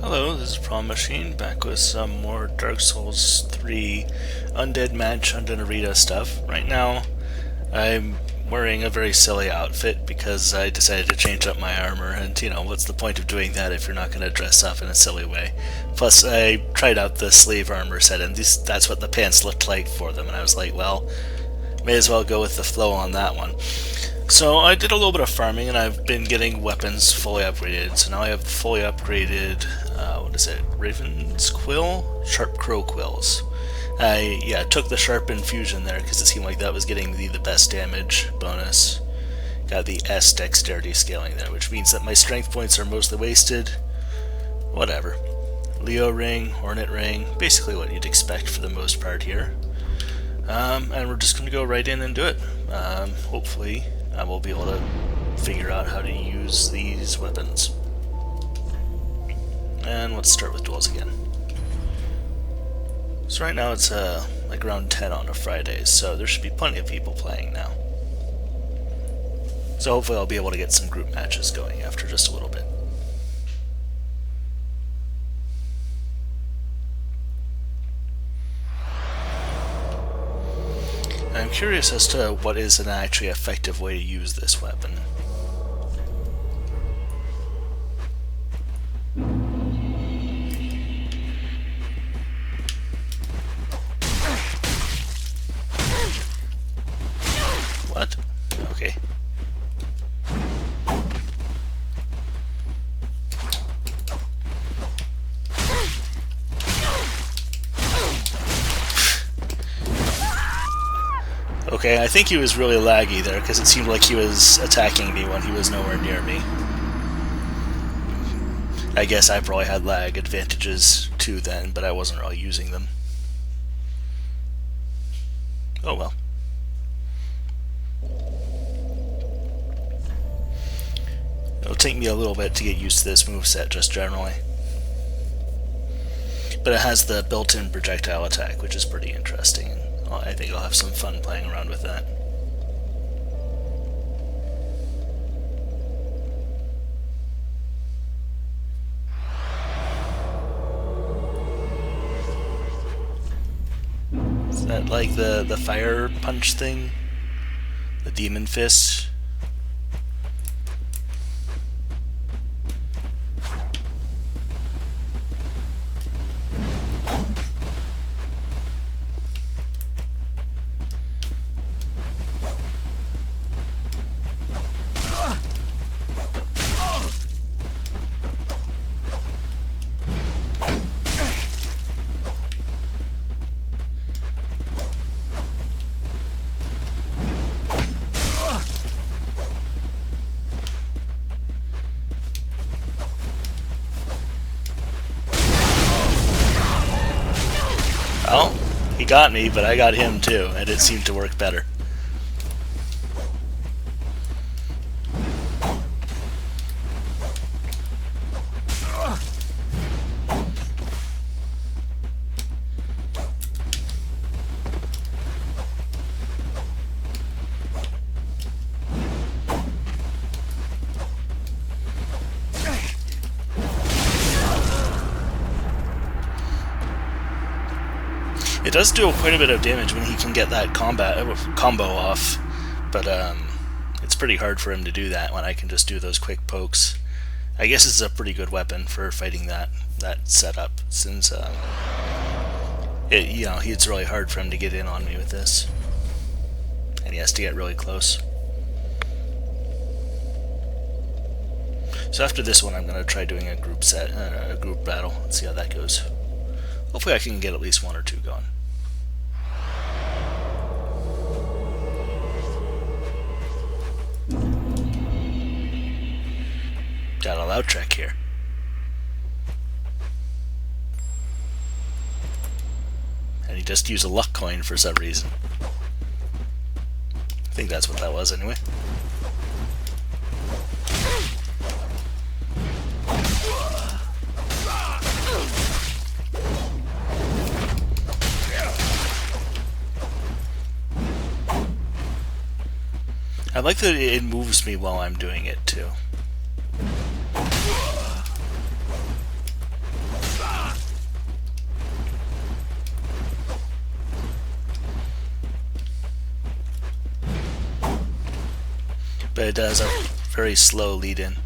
Hello, this is Prom Machine, back with some more Dark Souls 3 Undead Match Undead stuff. Right now, I'm wearing a very silly outfit because I decided to change up my armor, and what's the point of doing that if you're not going to dress up in a silly way? Plus, I tried out the sleeve armor set, and that's what the pants looked like for them, and I was like, well, may as well go with the flow on that one. So I did a little bit of farming, and I've been getting weapons fully upgraded. So now I have fully upgraded, what is it, Raven's Quill? Sharp Crow Quills. I took the Sharp Infusion there because it seemed like that was getting the best damage bonus. Got the S Dexterity scaling there, which means that my strength points are mostly wasted. Whatever. Leo Ring, Hornet Ring, basically what you'd expect for the most part here. And we're just going to go right in and do it. Hopefully I will be able to figure out how to use these weapons. And let's start with duels again. So right now it's like around 10 on a Friday, so there should be plenty of people playing now. So hopefully I'll be able to get some group matches going after just a little bit. I'm curious as to what is an actually effective way to use this weapon. What? Okay. Okay, I think he was really laggy there, because it seemed like he was attacking me when he was nowhere near me. I guess I probably had lag advantages too then, but I wasn't really using them. Oh well. It'll take me a little bit to get used to this moveset just generally. But it has the built-in projectile attack, which is pretty interesting. I think I'll have some fun playing around with that. Is that like the fire punch thing? The demon fist? Well, he got me, but I got him too, and it seemed to work better. It does do quite a bit of damage when he can get that combo off, but it's pretty hard for him to do that when I can just do those quick pokes. I guess it's a pretty good weapon for fighting that setup, since it's really hard for him to get in on me with this, and he has to get really close. So after this one, I'm going to try doing a group battle, and see how that goes. Hopefully I can get at least one or two going. Got a loud track here. And he just used a luck coin for some reason. I think that's what that was anyway. I like that it moves me while I'm doing it too. but it does a very slow lead-in.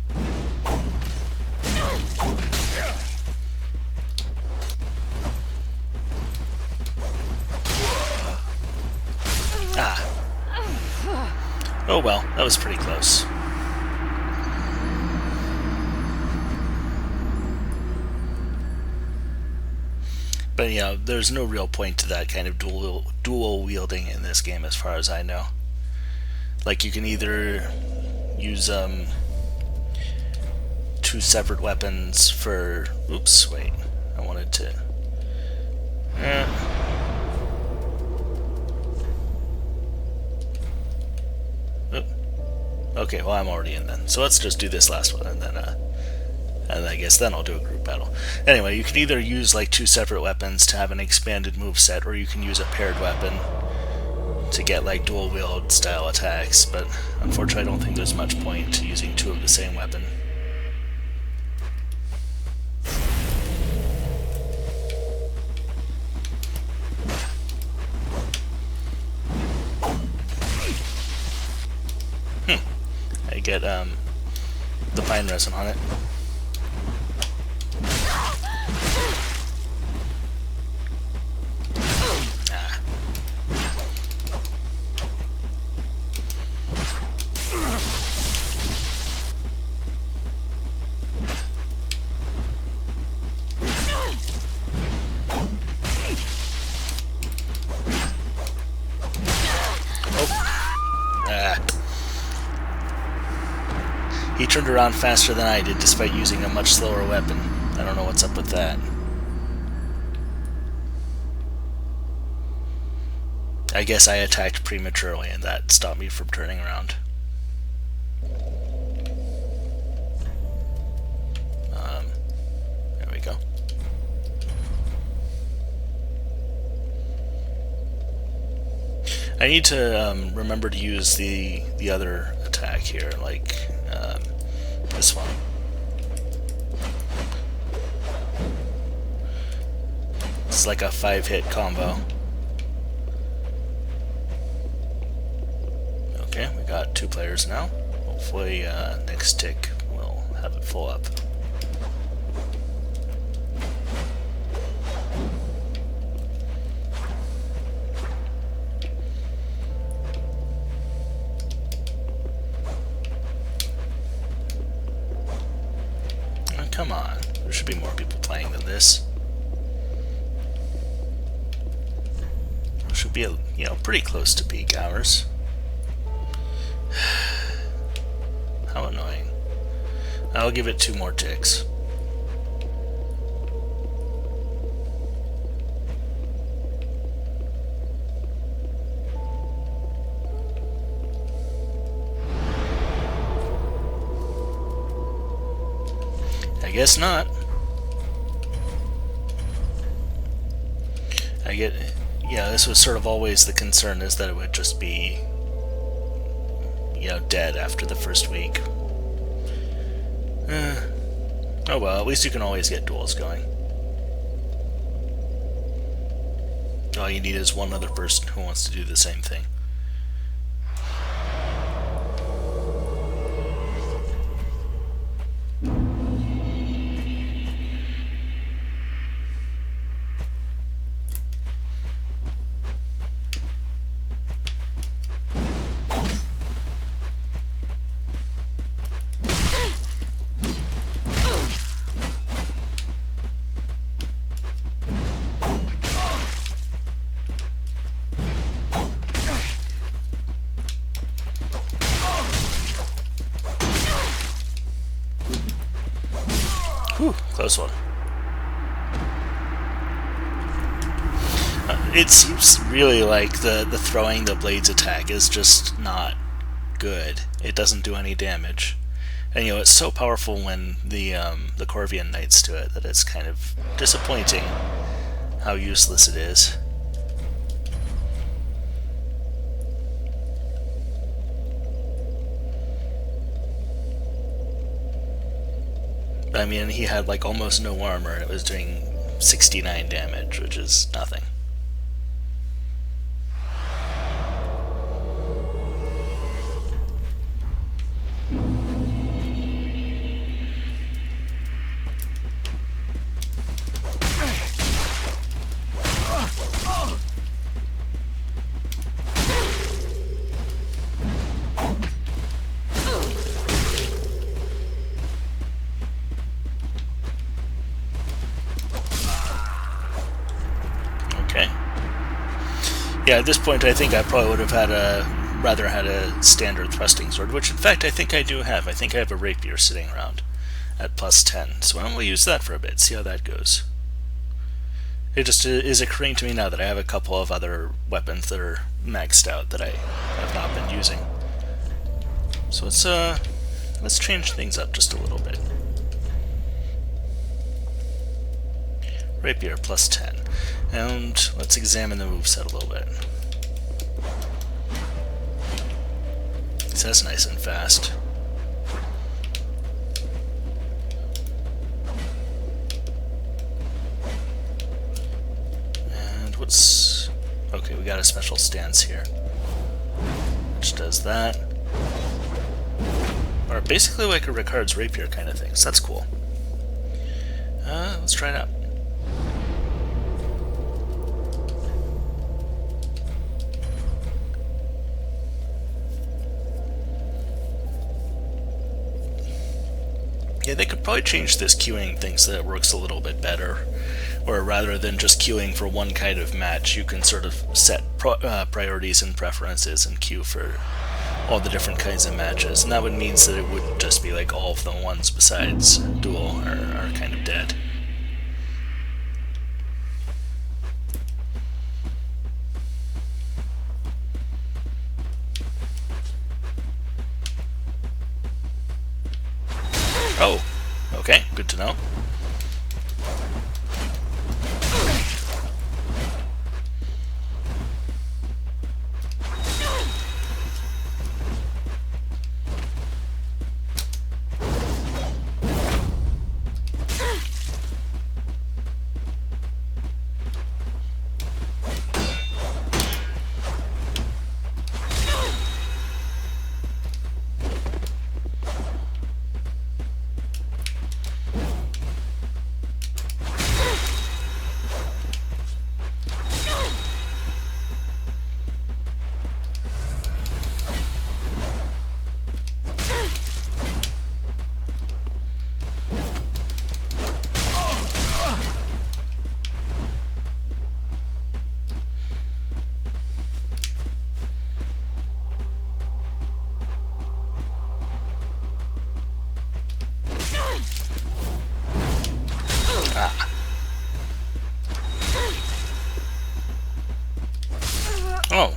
Ah. Oh well, that was pretty close. But yeah, there's no real point to that kind of dual wielding in this game as far as I know. Like, you can either use two separate weapons for... Oops, wait. I wanted to... Okay, well, I'm already in then. So let's just do this last one, and I guess then I'll do a group battle. Anyway, you can either use like two separate weapons to have an expanded moveset, or you can use a paired weapon to get like dual wield style attacks, but unfortunately I don't think there's much point to using two of the same weapon. I get the pine resin on it. He turned around faster than I did, despite using a much slower weapon. I don't know what's up with that. I guess I attacked prematurely, and that stopped me from turning around. There we go. I need to remember to use the other attack here, like this one. It's like a 5-hit combo. Okay, we got 2 players now. Hopefully next tick we'll have it full up. Come on, there should be more people playing than this. It should be, pretty close to peak hours. How annoying. I'll give it 2 more ticks. I guess not. This was sort of always the concern, is that it would just be, dead after the first week. Oh well, at least you can always get duels going. All you need is one other person who wants to do the same thing. Whew, close one. It seems really like the throwing the blades attack is just not good. It doesn't do any damage. And it's so powerful when the Corvian Knights do it that it's kind of disappointing how useless it is. I mean, he had like almost no armor. It was doing 69 damage, which is nothing. Yeah, at this point I think I probably would have rather had a standard thrusting sword, which in fact I think I do have. I think I have a rapier sitting around at plus 10. So why don't we use that for a bit, see how that goes. It just is occurring to me now that I have a couple of other weapons that are maxed out that I have not been using. So let's change things up just a little bit. Rapier plus 10. And let's examine the moveset a little bit. So that's nice and fast. And what's... Okay, we got a special stance here, which does that. Or basically like a Ricard's rapier kind of thing, so that's cool. Let's try it out. Yeah, they could probably change this queuing thing so that it works a little bit better. Or rather than just queuing for one kind of match, you can sort of set priorities and preferences and queue for all the different kinds of matches. And that would mean that it wouldn't just be like all of the ones besides duel are kind of dead. Oh, okay, good to know. Oh.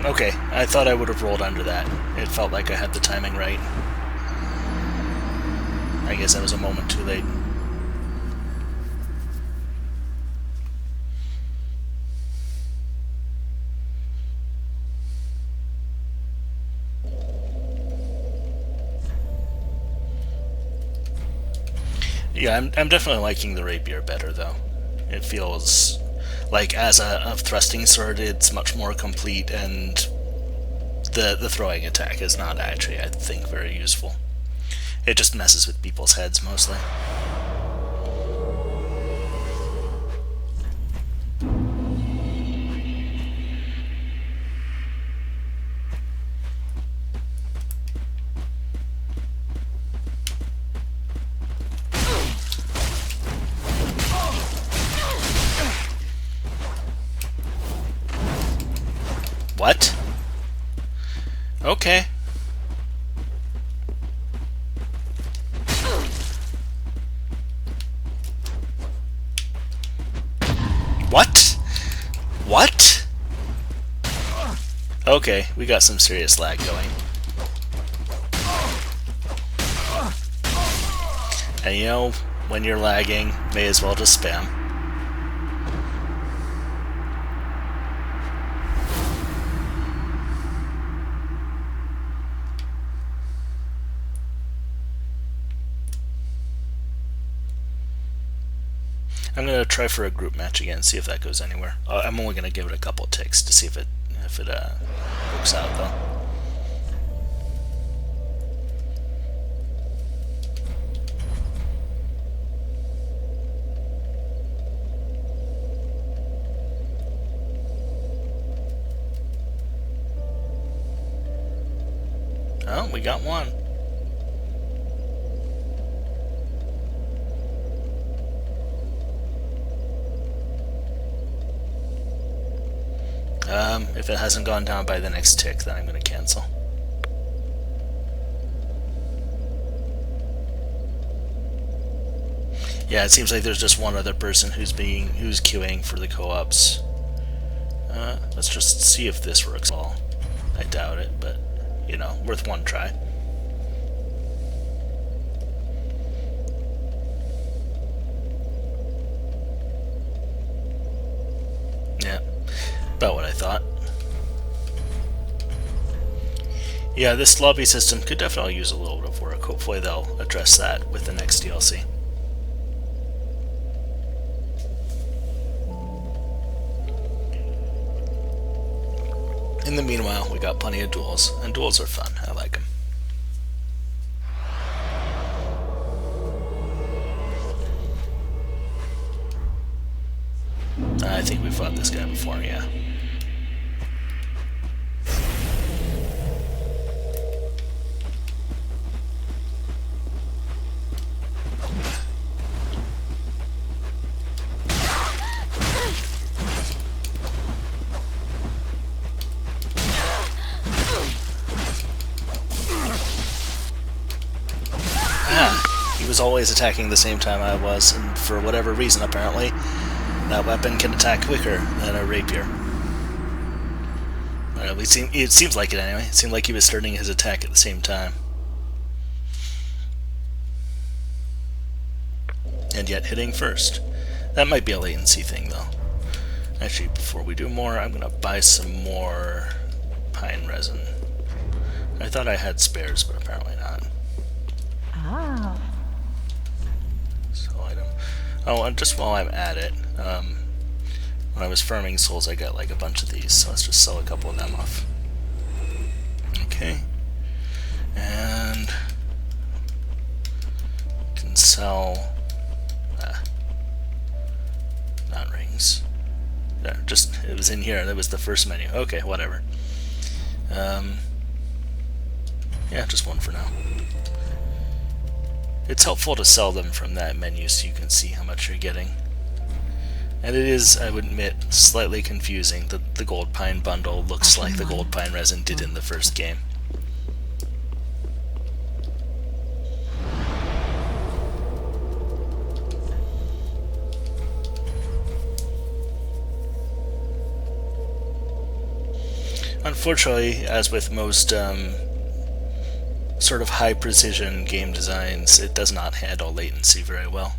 Okay, I thought I would have rolled under that. It felt like I had the timing right. I guess I was a moment too late. Yeah, I'm definitely liking the rapier better, though. It feels like, as a thrusting sword, it's much more complete, and the throwing attack is not actually, I think, very useful. It just messes with people's heads, mostly. What? Okay. What? What? Okay, we got some serious lag going. And you know, when you're lagging, may as well just spam. I'm gonna try for a group match again, see if that goes anywhere. I'm only gonna give it a couple ticks to see if it works out, though. Oh, we got one. If it hasn't gone down by the next tick, then I'm going to cancel. Yeah, it seems like there's just one other person who's queuing for the co-ops. Let's just see if this works at all. I doubt it, but, you know, worth one try. Yeah, about what I thought. Yeah, this lobby system could definitely use a little bit of work. Hopefully they'll address that with the next DLC. In the meanwhile, we got plenty of duels, and duels are fun. I like them. I think we fought this guy before, yeah. He was always attacking the same time I was, and for whatever reason, apparently, that weapon can attack quicker than a rapier. It seems like it anyway. It seemed like he was starting his attack at the same time. And yet hitting first. That might be a latency thing, though. Actually, before we do more, I'm going to buy some more pine resin. I thought I had spares, but apparently not. Ah. Sell item. Oh, and just while I'm at it, when I was farming souls, I got like a bunch of these, so let's just sell a couple of them off. Okay. And can sell not rings. Yeah, just it was in here. That was the first menu. Okay, whatever. Yeah, just one for now. It's helpful to sell them from that menu so you can see how much you're getting. And it is, I would admit, slightly confusing that the Gold Pine bundle looks like the Gold Pine resin did in the first game. Unfortunately, as with most sort of high-precision game designs, it does not handle latency very well.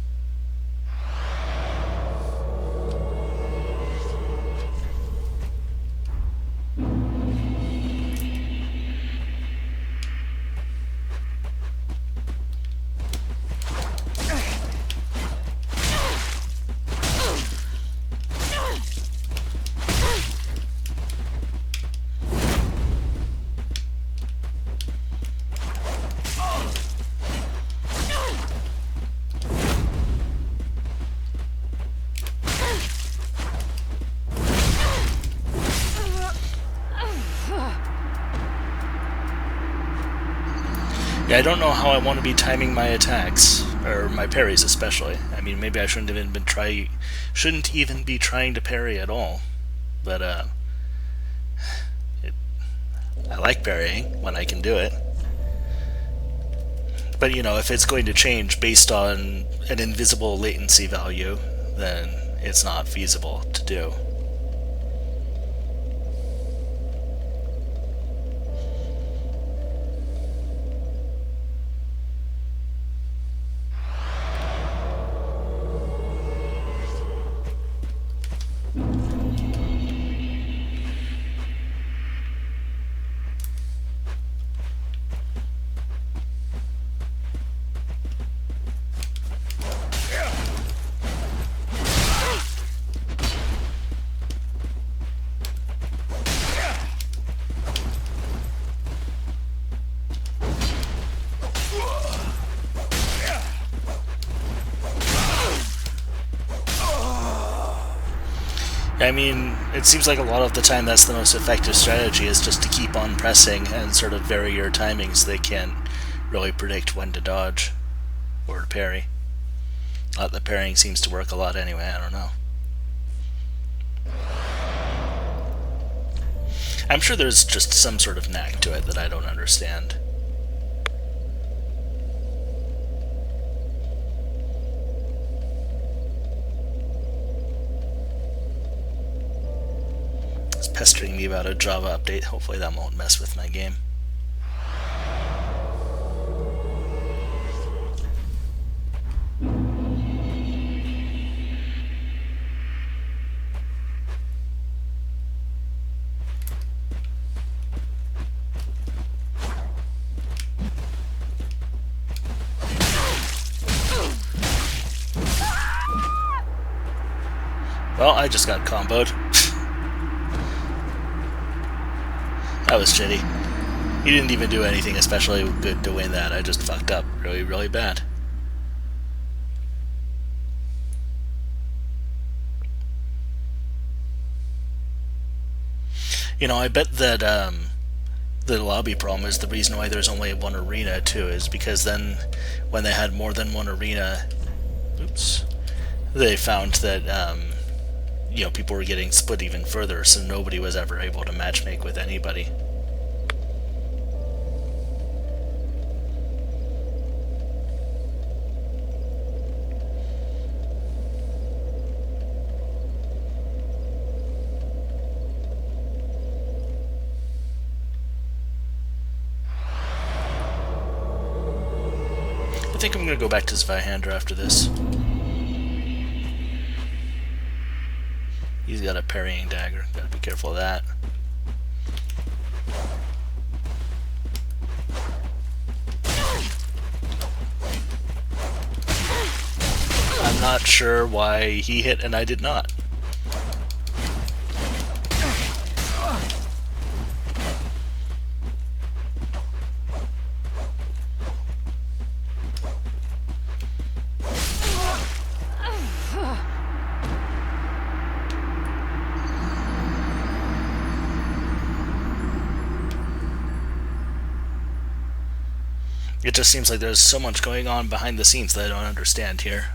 Yeah, I don't know how I want to be timing my attacks, or my parries especially. I mean, maybe I shouldn't even be trying to parry at all. But I like parrying when I can do it. But you know, if it's going to change based on an invisible latency value, then it's not feasible to do. I mean, it seems like a lot of the time that's the most effective strategy, is just to keep on pressing and sort of vary your timing so they can't really predict when to dodge or to parry. The parrying seems to work a lot anyway, I don't know. I'm sure there's just some sort of knack to it that I don't understand. It's pestering me about a Java update. Hopefully that won't mess with my game. Well, I just got comboed. That was shitty. He didn't even do anything especially good to win that. I just fucked up really, really bad. You know, I bet that the lobby problem is the reason why there's only one arena too, is because then when they had more than one arena, oops, they found that you know, people were getting split even further, so nobody was ever able to matchmake with anybody. I think I'm going to go back to Zweihander after this. He's got a parrying dagger. Gotta be careful of that. I'm not sure why he hit and I did not. It just seems like there's so much going on behind the scenes that I don't understand here.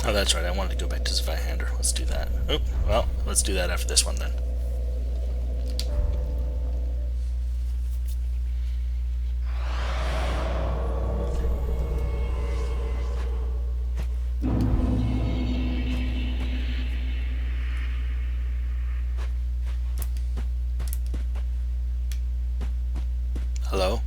Oh, that's right, I wanted to go back to Zweihander. Let's do that. Oh, well, let's do that after this one then. Hello?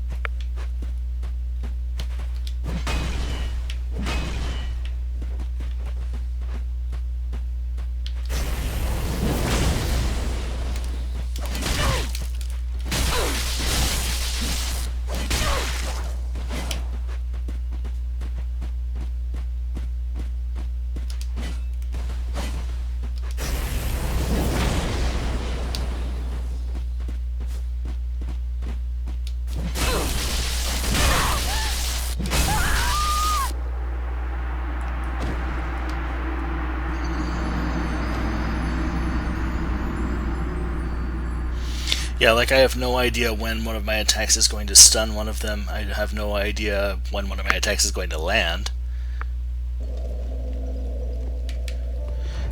Yeah, like I have no idea when one of my attacks is going to stun one of them. I have no idea when one of my attacks is going to land.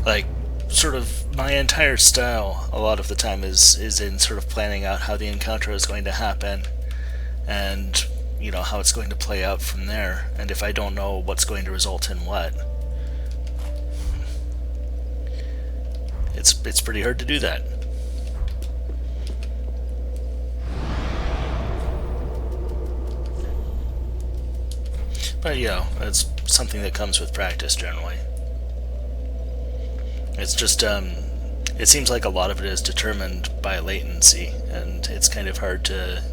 Like, sort of, my entire style, a lot of the time, is in sort of planning out how the encounter is going to happen, and, you know, how it's going to play out from there. And if I don't know what's going to result in what, it's pretty hard to do that. But yeah, it's something that comes with practice generally. It's just, it seems like a lot of it is determined by latency, and it's kind of hard to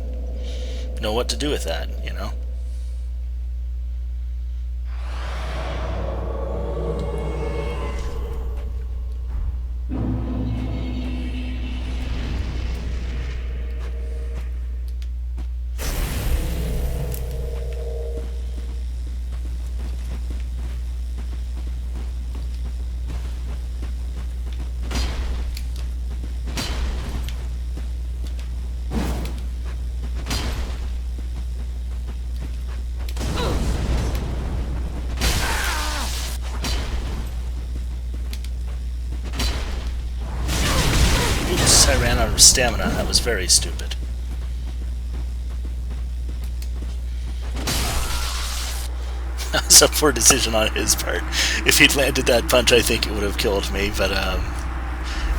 know what to do with that, you know? out of stamina. That was very stupid. That was a poor decision on his part. If he'd landed that punch, I think it would have killed me, but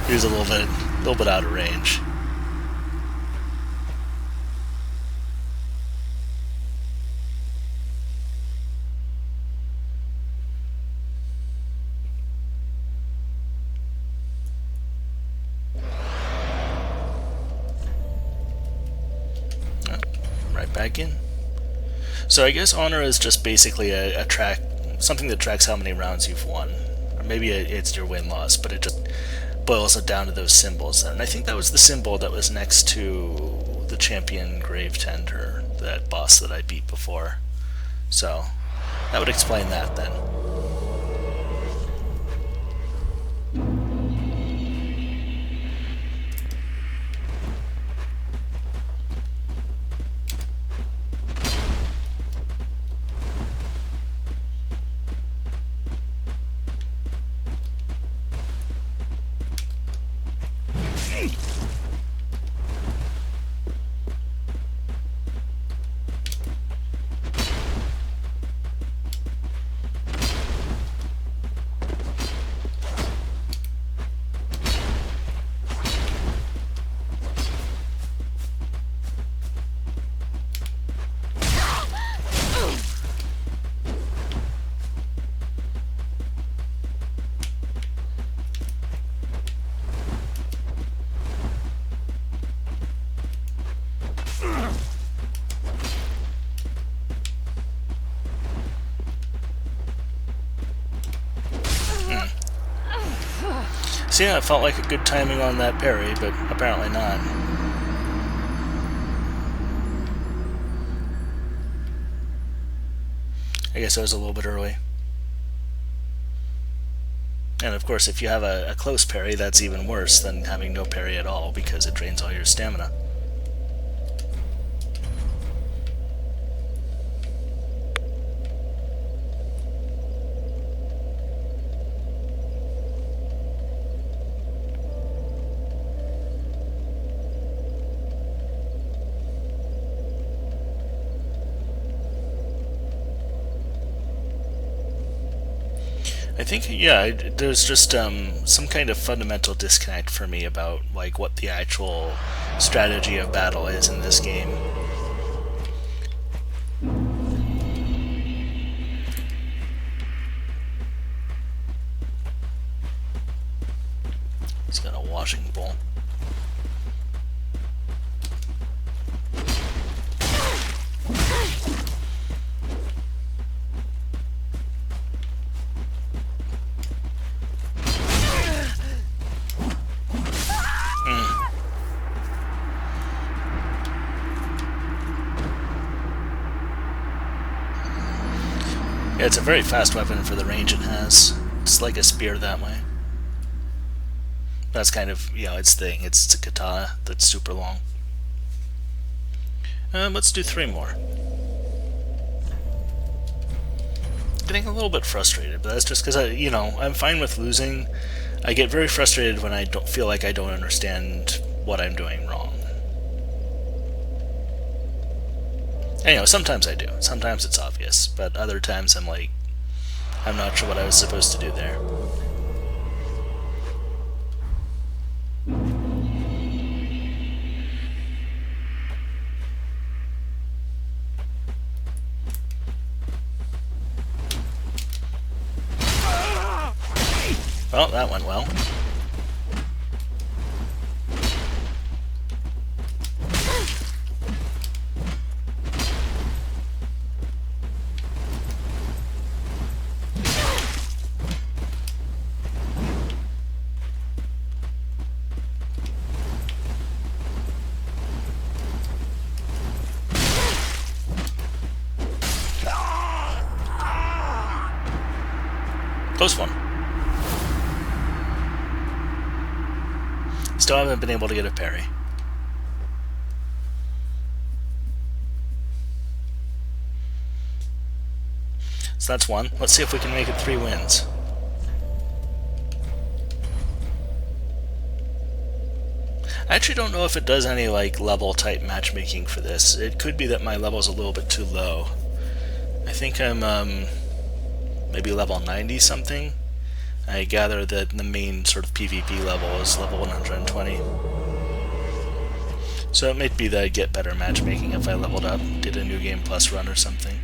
he was a little bit out of range. Right back in. So I guess honor is just basically a track, something that tracks how many rounds you've won, or maybe it's your win-loss, but it just boils it down to those symbols. And I think that was the symbol that was next to the champion Gravetender, that boss that I beat before. So that would explain that then. So yeah, it felt like a good timing on that parry, but apparently not. I guess I was a little bit early. And of course, if you have a close parry, that's even worse than having no parry at all, because it drains all your stamina. I think, yeah, there's just some kind of fundamental disconnect for me about like what the actual strategy of battle is in this game. He's got a washing bowl. Yeah, it's a very fast weapon for the range it has. It's like a spear that way. That's kind of, you know, its thing. It's a katana that's super long. Let's do 3 more. Getting a little bit frustrated, but that's just because I'm fine with losing. I get very frustrated when I don't feel like I don't understand what I'm doing wrong. And, sometimes I do. Sometimes it's obvious, but other times I'm like, I'm not sure what I was supposed to do there. Well, that went well. Close one. Still haven't been able to get a parry. So that's one. Let's see if we can make it 3 wins. I actually don't know if it does any like level type matchmaking for this. It could be that my level's a little bit too low. I think I'm maybe level 90 something. I gather that the main sort of PvP level is level 120. So it might be that I'd get better matchmaking if I leveled up, did a New Game Plus run or something.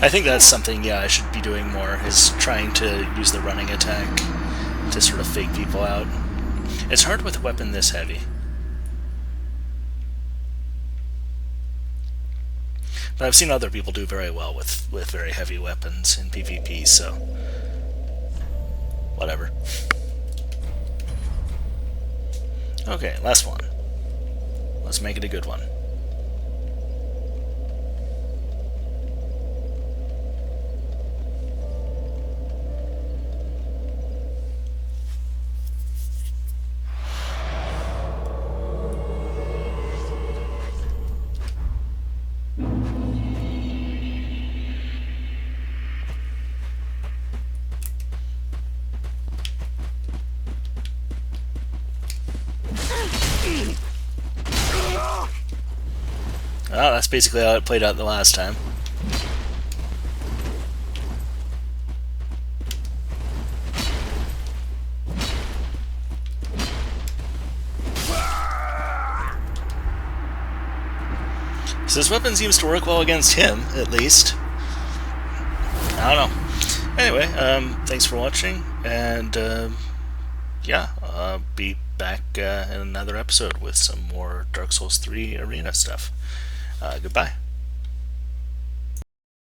I think that's something, yeah, I should be doing more, is trying to use the running attack to sort of fake people out. It's hard with a weapon this heavy. But I've seen other people do very well with very heavy weapons in PvP, so whatever. Okay, last one. Let's make it a good one. Oh, that's basically how it played out the last time. So this weapon seems to work well against him, at least. I don't know. Anyway, thanks for watching, and yeah, I'll be back in another episode with some more Dark Souls 3 arena stuff. Goodbye.